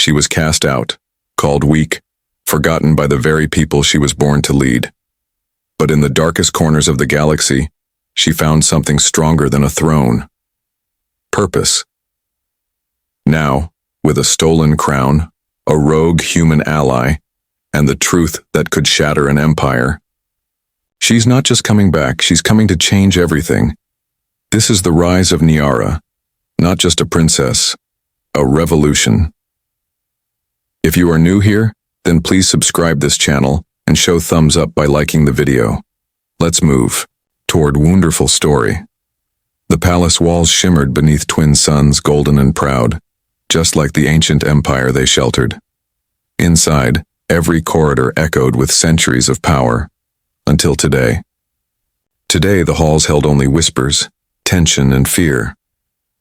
She was cast out, called weak, forgotten by the very people she was born to lead. But in the darkest corners of the galaxy, she found something stronger than a throne. Purpose. Now, with a stolen crown, a rogue human ally, and the truth that could shatter an empire, she's not just coming back, she's coming to change everything. This is the rise of Niara, not just a princess, a revolution. If you are new here, then please subscribe this channel and show thumbs up by liking the video. Let's move toward wonderful story. The palace walls shimmered beneath twin suns, golden and proud, just like the ancient empire they sheltered. Inside, every corridor echoed with centuries of power, until today. Today, the halls held only whispers, tension, and fear.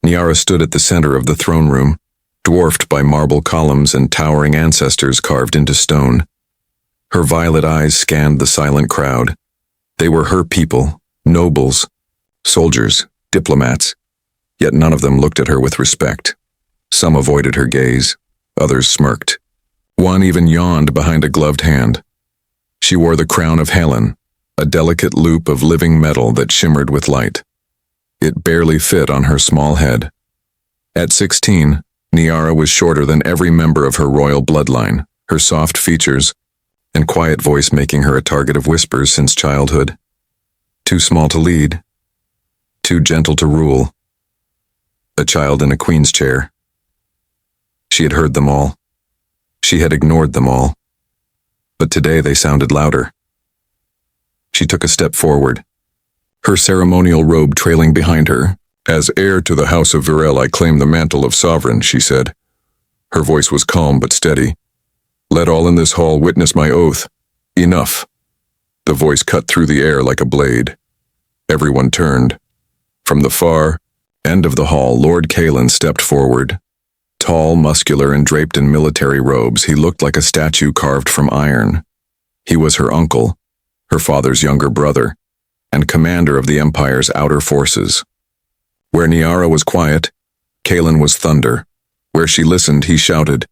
Niara stood at the center of the throne room, dwarfed by marble columns and towering ancestors carved into stone. Her violet eyes scanned the silent crowd. They were her people, nobles, soldiers, diplomats, yet none of them looked at her with respect. Some avoided her gaze, others smirked. One even yawned behind a gloved hand. She wore the crown of Helen, a delicate loop of living metal that shimmered with light. It barely fit on her small head. At 16, Niara was shorter than every member of her royal bloodline, her soft features and quiet voice making her a target of whispers since childhood. Too small to lead, too gentle to rule. A child in a queen's chair. She had heard them all. She had ignored them all. But today they sounded louder. She took a step forward, her ceremonial robe trailing behind her. As heir to the House of Virel, I claim the mantle of sovereign, she said. Her voice was calm but steady. Let all in this hall witness my oath. Enough. The voice cut through the air like a blade. Everyone turned. From the far end of the hall, Lord Kalen stepped forward. Tall, muscular, and draped in military robes, he looked like a statue carved from iron. He was her uncle, her father's younger brother, and commander of the Empire's outer forces. Where Niara was quiet, Kalen was thunder. Where she listened, he shouted.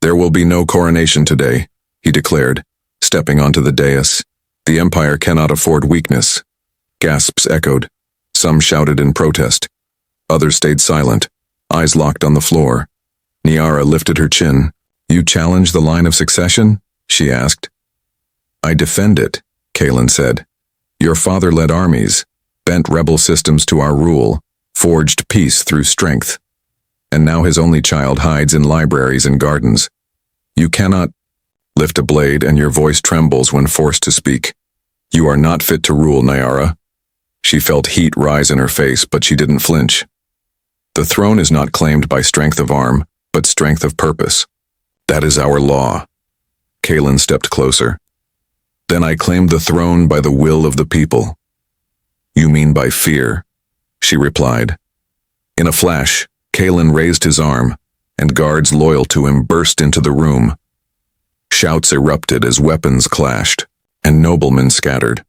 There will be no coronation today, he declared, stepping onto the dais. The Empire cannot afford weakness. Gasps echoed. Some shouted in protest. Others stayed silent, eyes locked on the floor. Niara lifted her chin. You challenge the line of succession? She asked. I defend it, Kalen said. Your father led armies, bent rebel systems to our rule, forged peace through strength. And now his only child hides in libraries and gardens. You cannot lift a blade and your voice trembles when forced to speak. You are not fit to rule, Niara. She felt heat rise in her face, but she didn't flinch. The throne is not claimed by strength of arm, but strength of purpose. That is our law. Kalen stepped closer. Then I claim the throne by the will of the people. You mean by fear, she replied. In a flash, Kalen raised his arm, and guards loyal to him burst into the room. Shouts erupted as weapons clashed, and noblemen scattered.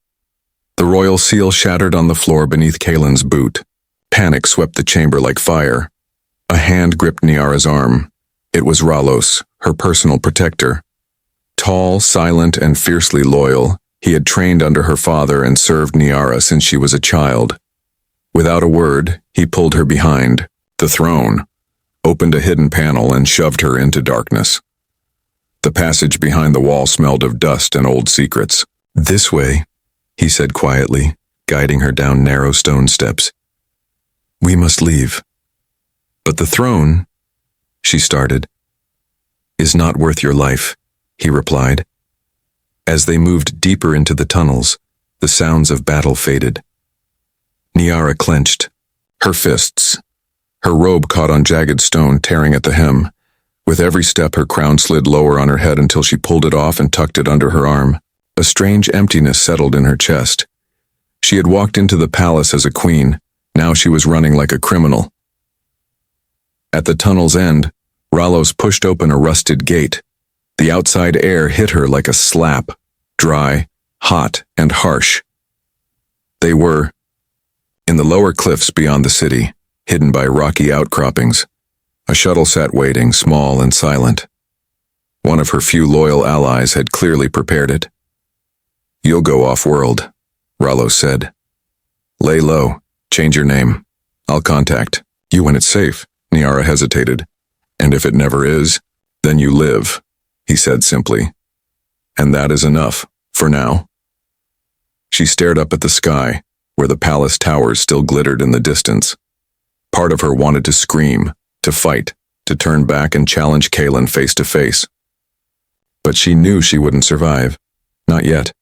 The royal seal shattered on the floor beneath Kalen's boot. Panic swept the chamber like fire. A hand gripped Niara's arm. It was Ralos, her personal protector. Tall, silent, and fiercely loyal, he had trained under her father and served Niara since she was a child. Without a word, he pulled her behind the throne, opened a hidden panel, and shoved her into darkness. The passage behind the wall smelled of dust and old secrets. This way, he said quietly, guiding her down narrow stone steps. We must leave. But the throne, she started, is not worth your life, he replied. As they moved deeper into the tunnels, the sounds of battle faded. Niara clenched, her fists. Her robe caught on jagged stone, tearing at the hem. With every step, her crown slid lower on her head until she pulled it off and tucked it under her arm. A strange emptiness settled in her chest. She had walked into the palace as a queen. Now she was running like a criminal. At the tunnel's end, Ralos pushed open a rusted gate. The outside air hit her like a slap, dry, hot, and harsh. They were in the lower cliffs beyond the city, hidden by rocky outcroppings. A shuttle sat waiting, small and silent. One of her few loyal allies had clearly prepared it. "You'll go off-world," Rollo said. "Lay low. Change your name. I'll contact you when it's safe." Niara hesitated. "And if it never is, then you live," he said simply. "And that is enough, for now." She stared up at the sky, where the palace towers still glittered in the distance. Part of her wanted to scream, to fight, to turn back and challenge Kaelin face to face. But she knew she wouldn't survive. Not yet.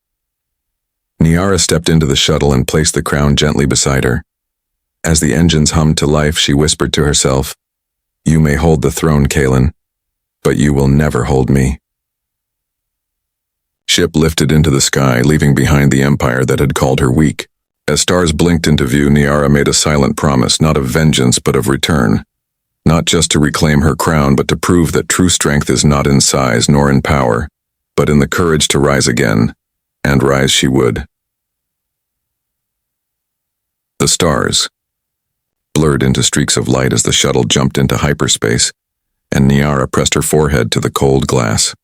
Niara stepped into the shuttle and placed the crown gently beside her. As the engines hummed to life, she whispered to herself, "You may hold the throne, Kaelin, but you will never hold me." Ship lifted into the sky, leaving behind the empire that had called her weak. As stars blinked into view, Niara made a silent promise, not of vengeance but of return. Not just to reclaim her crown, but to prove that true strength is not in size nor in power, but in the courage to rise again, and rise she would. The stars blurred into streaks of light as the shuttle jumped into hyperspace, and Niara pressed her forehead to the cold glass.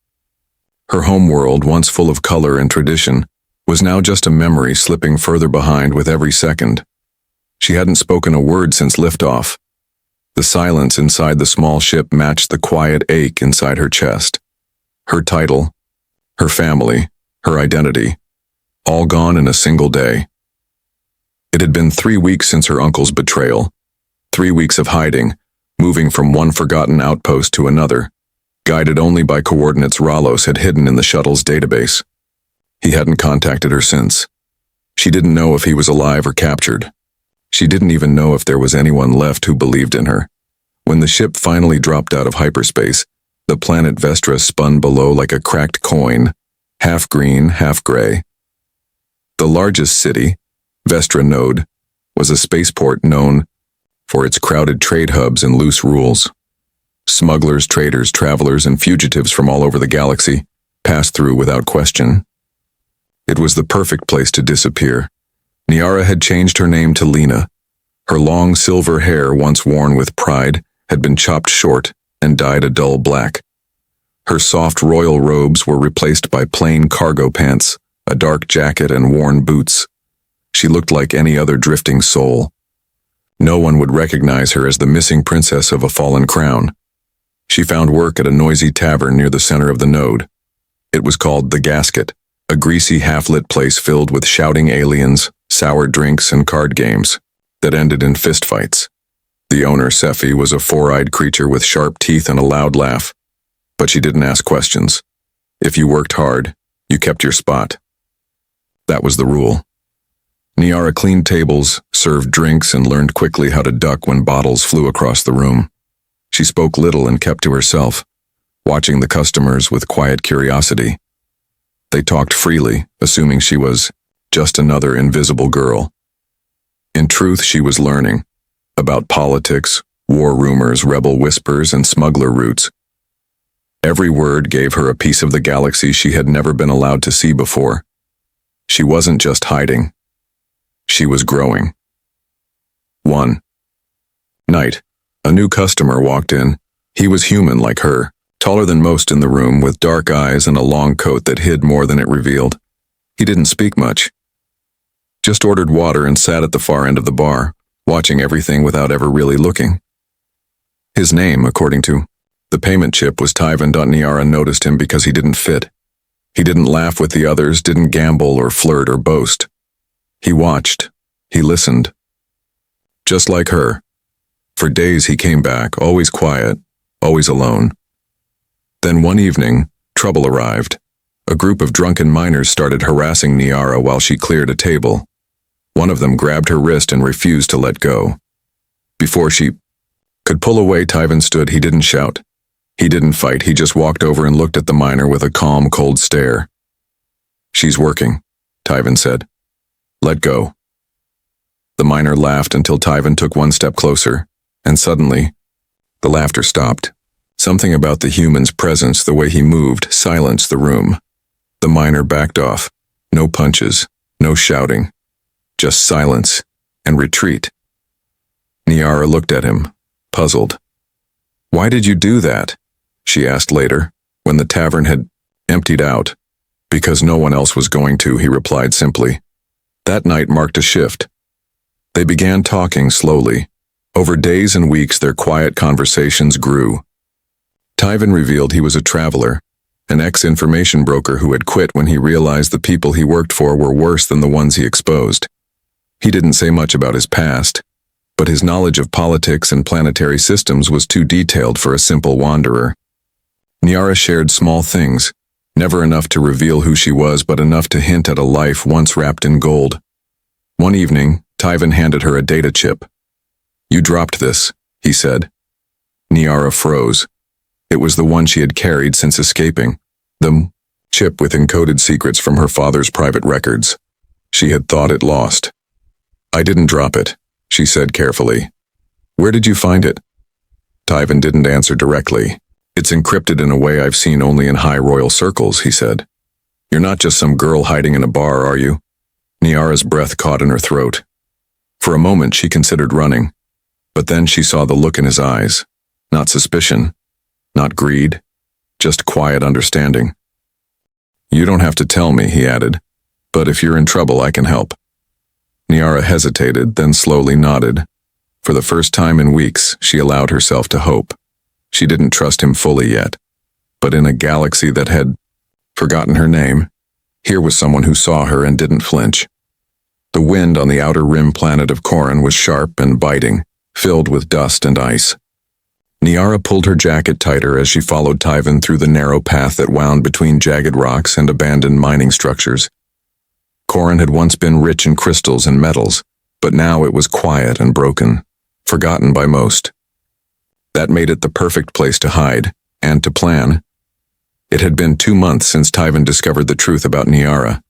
Her home world, once full of color and tradition, was now just a memory slipping further behind with every second. She hadn't spoken a word since liftoff. The silence inside the small ship matched the quiet ache inside her chest. Her title, her family, her identity, all gone in a single day. It had been 3 weeks since her uncle's betrayal. 3 weeks of hiding, moving from one forgotten outpost to another, guided only by coordinates Rollos had hidden in the shuttle's database. He hadn't contacted her since. She didn't know if he was alive or captured. She didn't even know if there was anyone left who believed in her. When the ship finally dropped out of hyperspace, the planet Vestra spun below like a cracked coin, half green, half gray. The largest city, Vestra Node, was a spaceport known for its crowded trade hubs and loose rules. Smugglers, traders, travelers, and fugitives from all over the galaxy passed through without question. It was the perfect place to disappear. Niara had changed her name to Lena. Her long silver hair, once worn with pride, had been chopped short and dyed a dull black. Her soft royal robes were replaced by plain cargo pants, a dark jacket, and worn boots. She looked like any other drifting soul. No one would recognize her as the missing princess of a fallen crown. She found work at a noisy tavern near the center of the node. It was called The Gasket, a greasy half-lit place filled with shouting aliens, sour drinks, and card games that ended in fistfights. The owner, Sephi, was a four-eyed creature with sharp teeth and a loud laugh, but she didn't ask questions. If you worked hard, you kept your spot. That was the rule. Niara cleaned tables, served drinks, and learned quickly how to duck when bottles flew across the room. She spoke little and kept to herself, watching the customers with quiet curiosity. They talked freely, assuming she was just another invisible girl. In truth, she was learning about politics, war rumors, rebel whispers, and smuggler routes. Every word gave her a piece of the galaxy she had never been allowed to see before. She wasn't just hiding. She was growing. One night, a new customer walked in. He was human like her, taller than most in the room, with dark eyes and a long coat that hid more than it revealed. He didn't speak much. Just ordered water and sat at the far end of the bar, watching everything without ever really looking. His name, according to the payment chip, was Tyvan. Niara noticed him because he didn't fit. He didn't laugh with the others, didn't gamble or flirt or boast. He watched. He listened. Just like her. For days he came back, always quiet, always alone. Then one evening, trouble arrived. A group of drunken miners started harassing Niara while she cleared a table. One of them grabbed her wrist and refused to let go. Before she could pull away, Tyvan stood. He didn't shout. He didn't fight. He just walked over and looked at the miner with a calm, cold stare. "She's working," Tyvan said. "Let go." The miner laughed until Tyvan took one step closer, and suddenly, the laughter stopped. Something about the human's presence, the way he moved, silenced the room. The miner backed off. No punches, no shouting, just silence and retreat. Niara looked at him, puzzled. "Why did you do that?" she asked later, when when the tavern had emptied out. Because no one else was going to, he replied simply. That night marked a shift. They began talking slowly. Over days and weeks, their quiet conversations grew. Tyven revealed he was a traveler, an ex-information broker who had quit when he realized the people he worked for were worse than the ones he exposed. He didn't say much about his past, but his knowledge of politics and planetary systems was too detailed for a simple wanderer. Niara shared small things, never enough to reveal who she was, but enough to hint at a life once wrapped in gold. One evening, Tyven handed her a data chip. You dropped this, he said. Niara froze. It was the one she had carried since escaping, the chip with encoded secrets from her father's private records. She had thought it lost. I didn't drop it, she said carefully. Where did you find it? Tyven didn't answer directly. It's encrypted in a way I've seen only in high royal circles, he said. You're not just some girl hiding in a bar, are you? Niara's breath caught in her throat. For a moment she considered running, but then she saw the look in his eyes. Not suspicion, not greed, just quiet understanding. You don't have to tell me, he added, but if you're in trouble, I can help. Niara hesitated, then slowly nodded. For the first time in weeks, she allowed herself to hope. She didn't trust him fully yet, but in a galaxy that had forgotten her name, here was someone who saw her and didn't flinch. The wind on the outer rim planet of Corin was sharp and biting, filled with dust and ice. Niara pulled her jacket tighter as she followed Tyven through the narrow path that wound between jagged rocks and abandoned mining structures. Corin had once been rich in crystals and metals, but now it was quiet and broken, forgotten by most. That made it the perfect place to hide, and to plan. It had been 2 months since Tyven discovered the truth about Niara.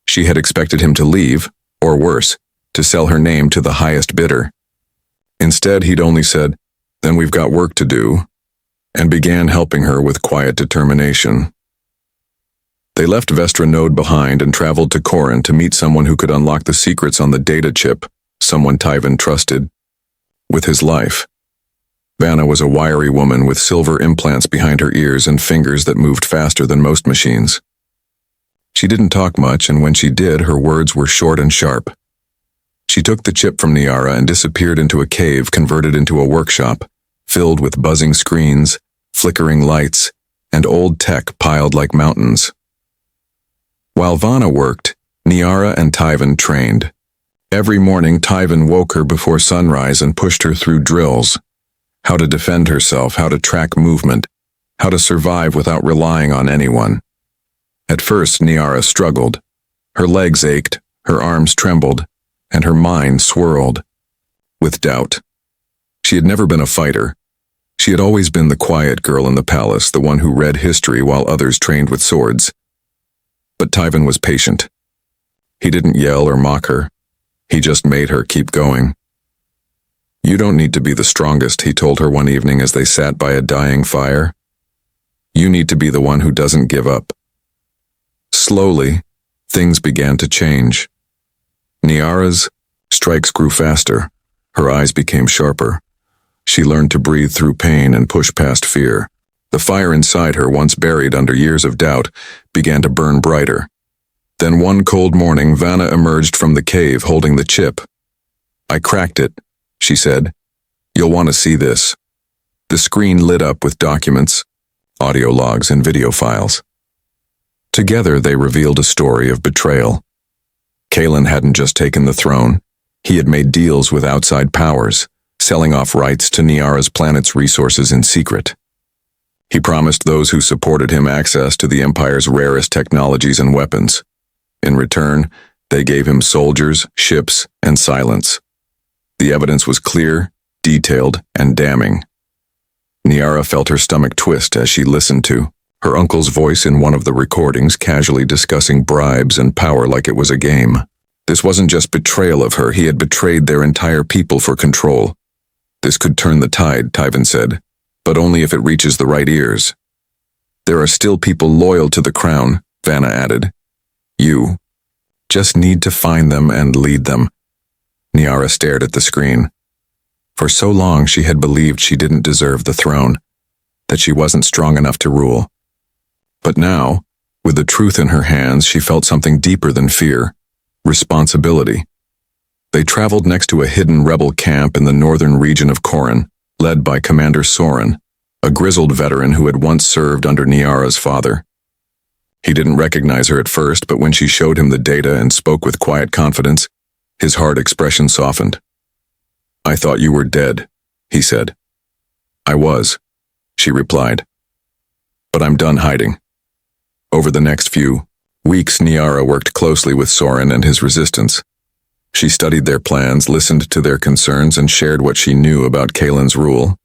She had expected him to leave, or worse, to sell her name to the highest bidder. Instead, he'd only said, "Then we've got work to do," and began helping her with quiet determination. They left Vestra Node behind and traveled to Corin to meet someone who could unlock the secrets on the data chip, someone Tyven trusted, with his life. Vanna was a wiry woman with silver implants behind her ears and fingers that moved faster than most machines. She didn't talk much, and when she did, her words were short and sharp. She took the chip from Niara and disappeared into a cave converted into a workshop, filled with buzzing screens, flickering lights, and old tech piled like mountains. While Vanna worked, Niara and Tyven trained. Every morning, Tyven woke her before sunrise and pushed her through drills. How to defend herself, how to track movement, how to survive without relying on anyone. At first, Niara struggled. Her legs ached, her arms trembled, and her mind swirled with doubt. She had never been a fighter. She had always been the quiet girl in the palace, the one who read history while others trained with swords. But Tyven was patient. He didn't yell or mock her. He just made her keep going. You don't need to be the strongest, he told her one evening as they sat by a dying fire. You need to be the one who doesn't give up. Slowly, things began to change. Niara's strikes grew faster. Her eyes became sharper. She learned to breathe through pain and push past fear. The fire inside her, once buried under years of doubt, began to burn brighter. Then one cold morning, Vanna emerged from the cave holding the chip. I cracked it, she said. You'll want to see this. The screen lit up with documents, audio logs, and video files. Together they revealed a story of betrayal. Kalen hadn't just taken the throne. He had made deals with outside powers, selling off rights to Niara's planet's resources in secret. He promised those who supported him access to the Empire's rarest technologies and weapons. In return, they gave him soldiers, ships, and silence. The evidence was clear, detailed, and damning. Niara felt her stomach twist as she listened to her uncle's voice in one of the recordings, casually discussing bribes and power like it was a game. This wasn't just betrayal of her, he had betrayed their entire people for control. This could turn the tide, Tyven said, but only if it reaches the right ears. There are still people loyal to the crown, Vanna added. You just need to find them and lead them. Niara stared at the screen. For so long she had believed she didn't deserve the throne, that she wasn't strong enough to rule. But now, with the truth in her hands, she felt something deeper than fear: responsibility. They traveled next to a hidden rebel camp in the northern region of Corin, led by Commander Soren, a grizzled veteran who had once served under Niara's father. He didn't recognize her at first, but when she showed him the data and spoke with quiet confidence, his hard expression softened. "I thought you were dead," he said. "I was," she replied. "But I'm done hiding." Over the next few weeks, Niara worked closely with Soren and his resistance. She studied their plans, listened to their concerns, and shared what she knew about Kalen's rule.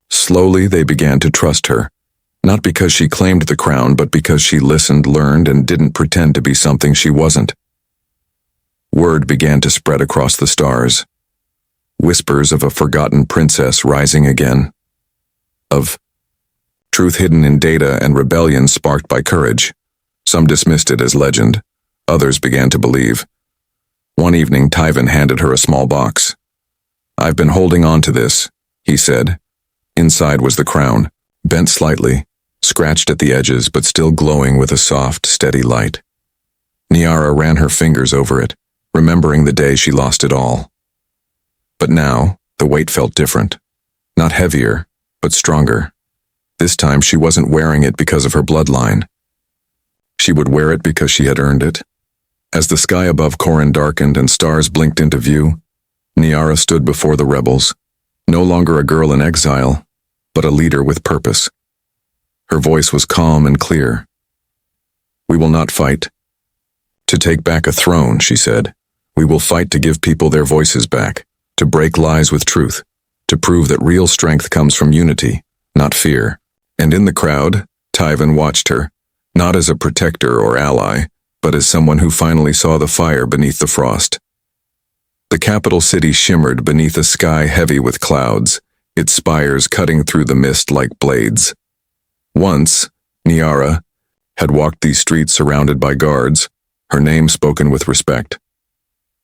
Slowly, they began to trust her, not because she claimed the crown, but because she listened, learned, and didn't pretend to be something she wasn't. Word began to spread across the stars. Whispers of a forgotten princess rising again. Of truth hidden in data and rebellion sparked by courage. Some dismissed it as legend. Others began to believe. One evening, Tyven handed her a small box. "I've been holding on to this," he said. Inside was the crown, bent slightly, scratched at the edges, but still glowing with a soft, steady light. Niara ran her fingers over it, remembering the day she lost it all. But now, the weight felt different. Not heavier, but stronger. This time she wasn't wearing it because of her bloodline. She would wear it because she had earned it. As the sky above Corin darkened and stars blinked into view, Niara stood before the rebels, no longer a girl in exile, but a leader with purpose. Her voice was calm and clear. "We will not fight to take back a throne," she said. "We will fight to give people their voices back, to break lies with truth, to prove that real strength comes from unity, not fear." And in the crowd, Tyven watched her, not as a protector or ally, but as someone who finally saw the fire beneath the frost. The capital city shimmered beneath a sky heavy with clouds, its spires cutting through the mist like blades. Once, Niara had walked these streets surrounded by guards, her name spoken with respect.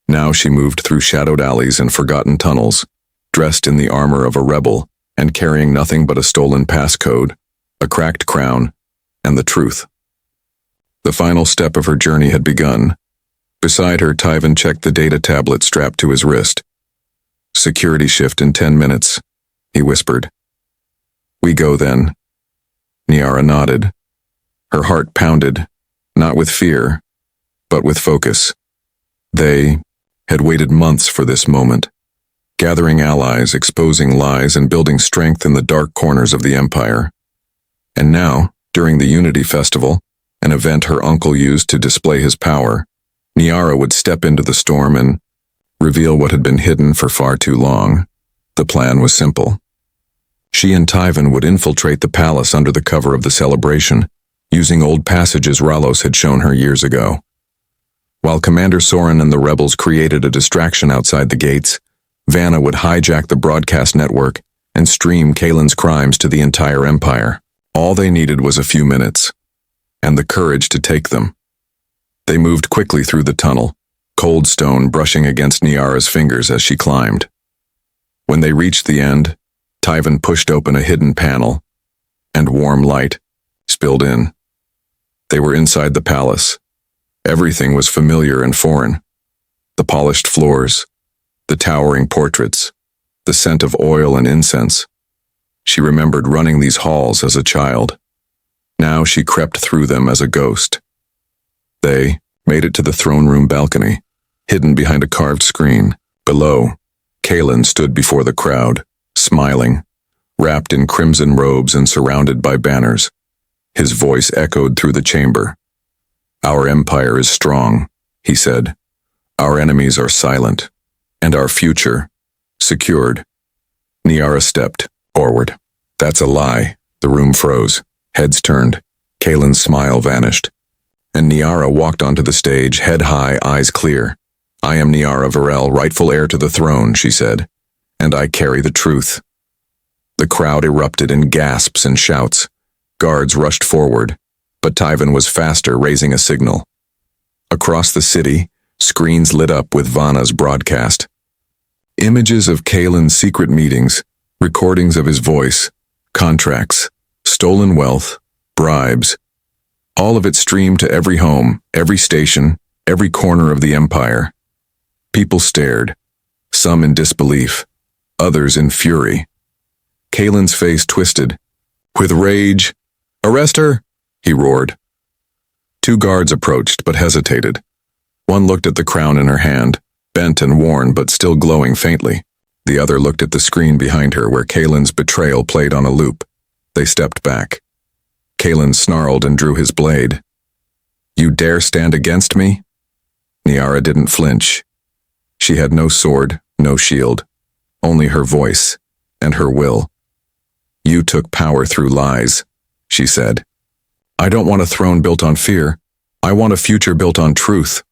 Now she moved through shadowed alleys and forgotten tunnels, dressed in the armor of a rebel and carrying nothing but a stolen passcode, a cracked crown, and the truth. The final step of her journey had begun. Beside her, Tyven checked the data tablet strapped to his wrist. "Security shift in 10 minutes, he whispered. "We go then." Niara nodded. Her heart pounded, not with fear, but with focus. They had waited months for this moment, gathering allies, exposing lies, and building strength in the dark corners of the Empire. And now, during the Unity Festival, an event her uncle used to display his power, Niara would step into the storm and reveal what had been hidden for far too long. The plan was simple. She and Tyven would infiltrate the palace under the cover of the celebration, using old passages Ralos had shown her years ago. While Commander Soren and the rebels created a distraction outside the gates, Vanna would hijack the broadcast network and stream Kalen's crimes to the entire Empire. All they needed was a few minutes, and the courage to take them. They moved quickly through the tunnel, cold stone brushing against Niara's fingers as she climbed. When they reached the end, Tyven pushed open a hidden panel, and warm light spilled in. They were inside the palace. Everything was familiar and foreign. The polished floors, the towering portraits, the scent of oil and incense. She remembered running these halls as a child. Now she crept through them as a ghost. They made it to the throne room balcony, hidden behind a carved screen. Below, Kalen stood before the crowd, smiling, wrapped in crimson robes and surrounded by banners. His voice echoed through the chamber. "Our empire is strong," he said. "Our enemies are silent, and our future secured." Niara stepped forward. "That's a lie." The room froze. Heads turned. Kalen's smile vanished. And Niara walked onto the stage, head high, eyes clear. "I am Niara Varel, rightful heir to the throne," she said, "and I carry the truth." The crowd erupted in gasps and shouts. Guards rushed forward, but Tyven was faster, raising a signal. Across the city, screens lit up with Vanna's broadcast. Images of Kalen's secret meetings, recordings of his voice, contracts, stolen wealth, bribes, All of it streamed to every home, every station, every corner of the empire. People stared, some in disbelief, others in fury. Kalen's face twisted. With rage, "Arrest her!" he roared. Two guards approached but hesitated. One looked at the crown in her hand, bent and worn but still glowing faintly. The other looked at the screen behind her where Kalen's betrayal played on a loop. They stepped back. Kalen snarled and drew his blade. "You dare stand against me?" Niara didn't flinch. She had no sword, no shield, only her voice and her will. "You took power through lies," she said. "I don't want a throne built on fear. I want a future built on truth."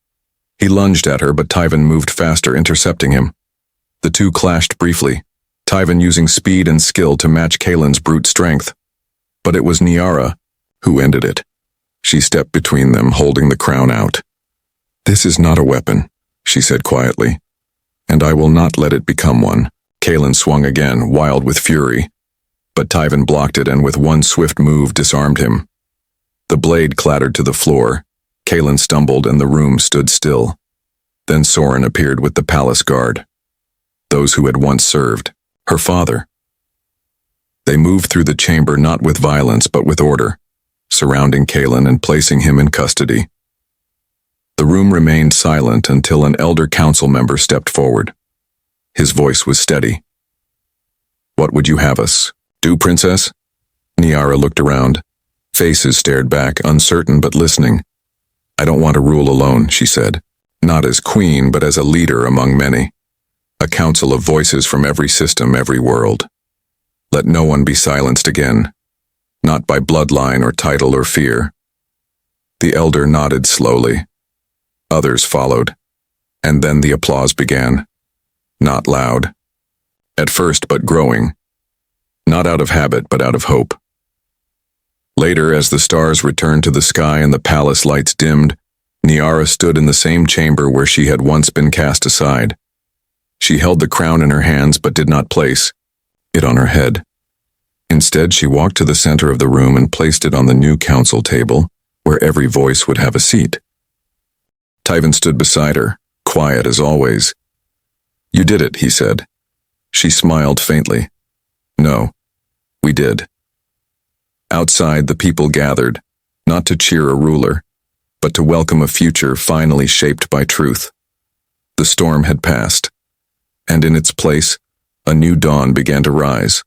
He lunged at her, but Tyvan moved faster, intercepting him. The two clashed briefly, Tyvan using speed and skill to match Kalen's brute strength. But it was Niara who ended it. She stepped between them, holding the crown out. "This is not a weapon," she said quietly, "and I will not let it become one." Kalen swung again, wild with fury, but Tyvan blocked it and with one swift move disarmed him. The blade clattered to the floor. Kalen stumbled and the room stood still. Then Soren appeared with the palace guard. Those who had once served, her father. They moved through the chamber not with violence but with order, surrounding Kalen and placing him in custody. The room remained silent until an elder council member stepped forward. His voice was steady. "What would you have us do, princess?" Niara looked around. Faces stared back, uncertain but listening. "I don't want to rule alone," she said. "Not as queen, but as a leader among many. A council of voices from every system, every world. Let no one be silenced again. Not by bloodline or title or fear." The elder nodded slowly. Others followed. And then the applause began. Not loud. At first, but growing. Not out of habit, but out of hope. Later, as the stars returned to the sky and the palace lights dimmed, Niara stood in the same chamber where she had once been cast aside. She held the crown in her hands but did not place it on her head. Instead, she walked to the center of the room and placed it on the new council table, where every voice would have a seat. Tyvan stood beside her, quiet as always. "You did it," he said. She smiled faintly. "No, we did." Outside, the people gathered, not to cheer a ruler, but to welcome a future finally shaped by truth. The storm had passed, and in its place, a new dawn began to rise.